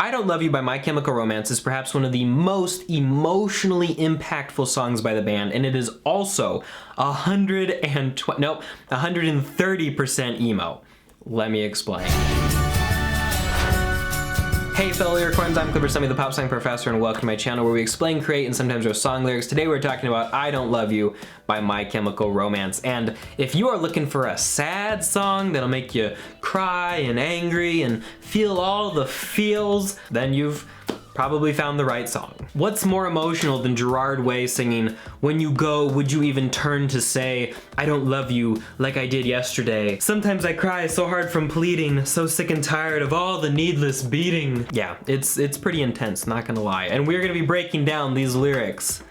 I Don't Love You by My Chemical Romance is perhaps one of the most emotionally impactful songs by the band, and it is also 130% emo. Let me explain. Hey fellow Lyrical, I'm Clipper Semi, the pop song professor, and welcome to my channel where we explain, create, and sometimes roast song lyrics. Today we're talking about I Don't Love You by My Chemical Romance. And if you are looking for a sad song that'll make you cry and angry and feel all the feels, then you've probably found the right song. What's more emotional than Gerard Way singing, "When you go, would you even turn to say, I don't love you like I did yesterday? Sometimes I cry so hard from pleading, so sick and tired of all the needless beating." Yeah, it's pretty intense, not gonna lie. And we're gonna be breaking down these lyrics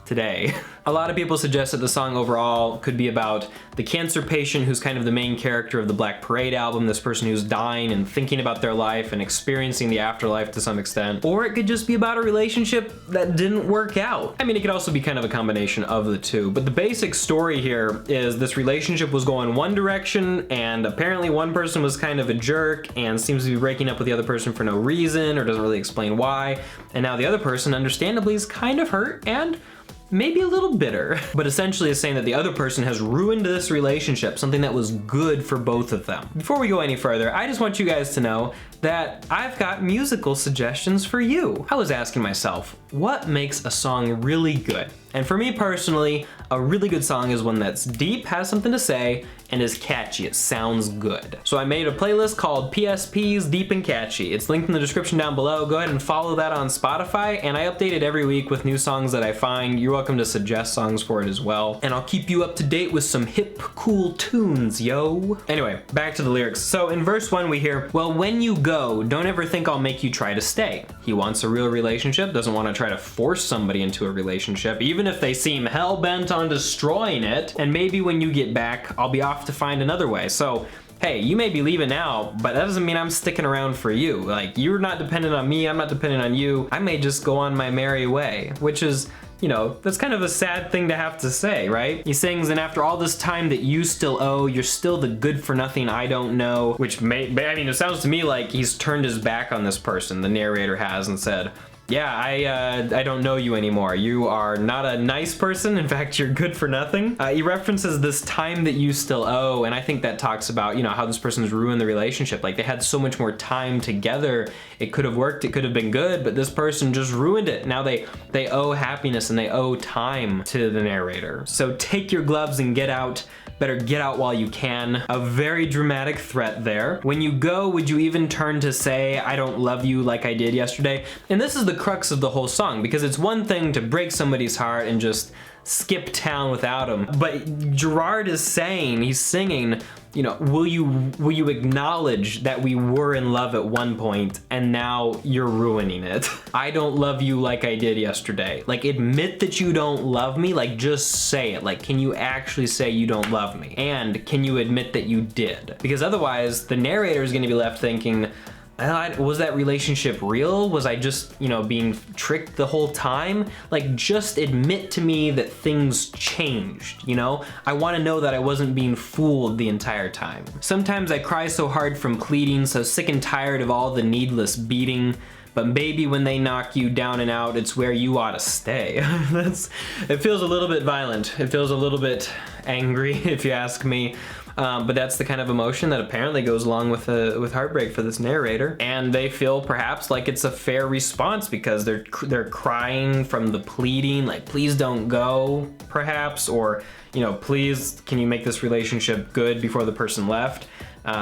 today. A lot of people suggest that the song overall could be about the cancer patient who's kind of the main character of the Black Parade album, this person who's dying and thinking about their life and experiencing the afterlife to some extent. Or it could just be about a relationship that didn't work out. I mean, it could also be kind of a combination of the two, but the basic story here is this relationship was going one direction and apparently one person was kind of a jerk and seems to be breaking up with the other person for no reason or doesn't really explain why, and now the other person understandably is kind of hurt and maybe a little bitter, but essentially is saying that the other person has ruined this relationship, something that was good for both of them. Before we go any further, I just want you guys to know that I've got musical suggestions for you. I was asking myself, what makes a song really good? And for me personally, a really good song is one that's deep, has something to say, and is catchy. It sounds good. So I made a playlist called PSP's Deep and Catchy. It's linked in the description down below. Go ahead and follow that on Spotify, and I update it every week with new songs that I find. You're welcome to suggest songs for it as well. And I'll keep you up to date with some hip, cool tunes, yo. Anyway, back to the lyrics. So in verse 1 we hear, "Well, when you go, don't ever think I'll make you try to stay." He wants a real relationship, doesn't want to try to force somebody into a relationship, even if they seem hell-bent on destroying it. And maybe when you get back, I'll be off to find another way. So hey, you may be leaving now, but that doesn't mean I'm sticking around for you. Like, you're not dependent on me, I'm not dependent on you. I may just go on my merry way, which is, you know, that's kind of a sad thing to have to say, right? He sings, "And after all this time that you still owe, you're still the good for nothing I don't know," which I mean, it sounds to me like he's turned his back on this person, the narrator has, and said, yeah, I don't know you anymore. You are not a nice person. In fact, you're good for nothing. He references this time that you still owe, and I think that talks about, you know, how this person's ruined the relationship. Like, they had so much more time together. It could have worked, it could have been good, but this person just ruined it. Now they owe happiness and they owe time to the narrator. So take your gloves and get out. Better get out while you can. A very dramatic threat there. "When you go, would you even turn to say, I don't love you like I did yesterday?" And this is the crux of the whole song, because it's one thing to break somebody's heart and just skip town without them, but Gerard is saying, he's singing, you know, will you acknowledge that we were in love at one point and now you're ruining it? I don't love you like I did yesterday. Like, admit that you don't love me, like, just say it. Like, can you actually say you don't love me? And can you admit that you did? Because otherwise the narrator is gonna be left thinking, was that relationship real? Was I just, you know, being tricked the whole time? Like, just admit to me that things changed, you know? I want to know that I wasn't being fooled the entire time. "Sometimes I cry so hard from pleading, so sick and tired of all the needless beating. But baby, when they knock you down and out, it's where you ought to stay." It feels a little bit violent. It feels a little bit angry, if you ask me. But that's the kind of emotion that apparently goes along with heartbreak for this narrator. And they feel perhaps like it's a fair response because they're crying from the pleading, like, please don't go, perhaps, or, you know, please, can you make this relationship good before the person left?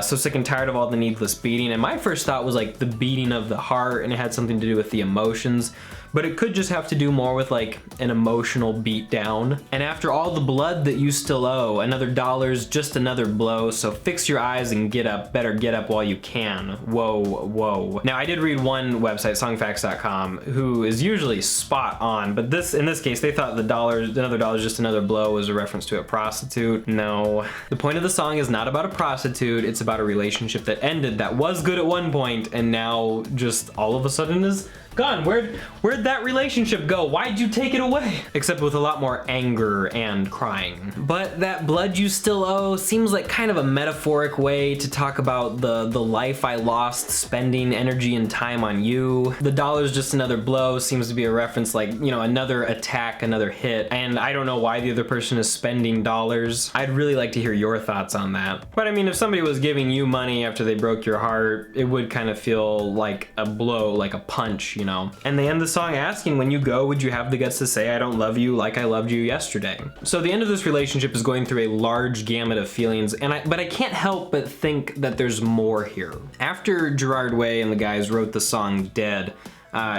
So sick and tired of all the needless beating. And my first thought was like the beating of the heart, and it had something to do with the emotions. But it could just have to do more with like an emotional beat down. "And after all the blood that you still owe, another dollar's just another blow. So fix your eyes and get up, better get up while you can. Whoa, whoa." Now I did read one website, songfacts.com, who is usually spot on, but in this case, they thought another dollar's just another blow was a reference to a prostitute. No. The point of the song is not about a prostitute, it's about a relationship that ended that was good at one point and now just all of a sudden is Gone. Where'd that relationship go? Why'd you take it away? Except with a lot more anger and crying. But that blood you still owe seems like kind of a metaphoric way to talk about the life I lost spending energy and time on you. The dollar's just another blow seems to be a reference like, you know, another attack, another hit. And I don't know why the other person is spending dollars. I'd really like to hear your thoughts on that. But I mean, if somebody was giving you money after they broke your heart, it would kind of feel like a blow, like a punch, you know? And they end the song asking, when you go, would you have the guts to say, I don't love you like I loved you yesterday? So the end of this relationship is going through a large gamut of feelings, but I can't help but think that there's more here. After Gerard Way and the guys wrote the song Dead,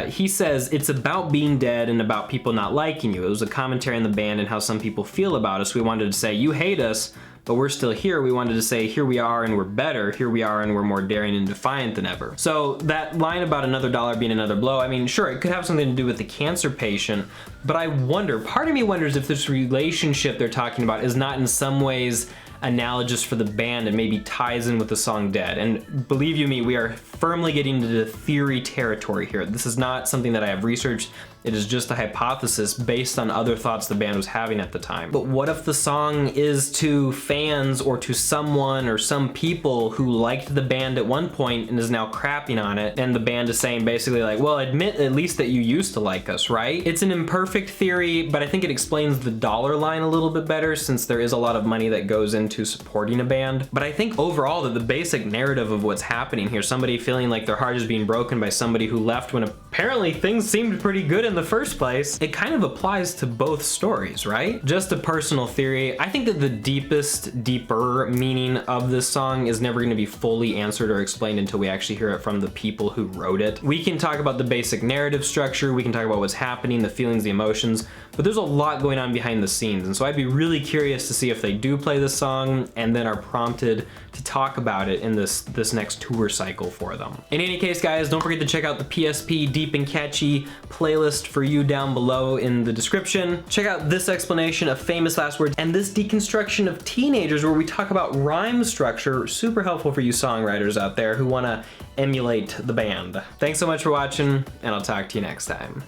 he says, it's about being dead and about people not liking you. It was a commentary on the band and how some people feel about us. We wanted to say, you hate us, but we're still here. We wanted to say, here we are and we're better. Here we are and we're more daring and defiant than ever. So that line about another dollar being another blow, I mean, sure, it could have something to do with the cancer patient, but I wonder, part of me wonders if this relationship they're talking about is not in some ways analogous for the band and maybe ties in with the song Dead. And believe you me, we are firmly getting into the theory territory here. This is not something that I have researched. It is just a hypothesis based on other thoughts the band was having at the time. But what if the song is to fans or to someone or some people who liked the band at one point and is now crapping on it, and the band is saying basically like, well, admit at least that you used to like us, right? It's an imperfect theory, but I think it explains the dollar line a little bit better since there is a lot of money that goes into supporting a band. But I think overall that the basic narrative of what's happening here, somebody feeling like their heart is being broken by somebody who left when apparently things seemed pretty good in the first place, it kind of applies to both stories, right? Just a personal theory. I think that the deeper meaning of this song is never going to be fully answered or explained until we actually hear it from the people who wrote it. We can talk about the basic narrative structure, we can talk about what's happening, the feelings, the emotions, but there's a lot going on behind the scenes, and so I'd be really curious to see if they do play this song and then are prompted to talk about it in this next tour cycle for them. In any case, guys, don't forget to check out the PSP Deep and Catchy playlist for you down below in the description. Check out this explanation of famous last words and this deconstruction of teenagers where we talk about rhyme structure. Super helpful for you songwriters out there who want to emulate the band. Thanks so much for watching, and I'll talk to you next time.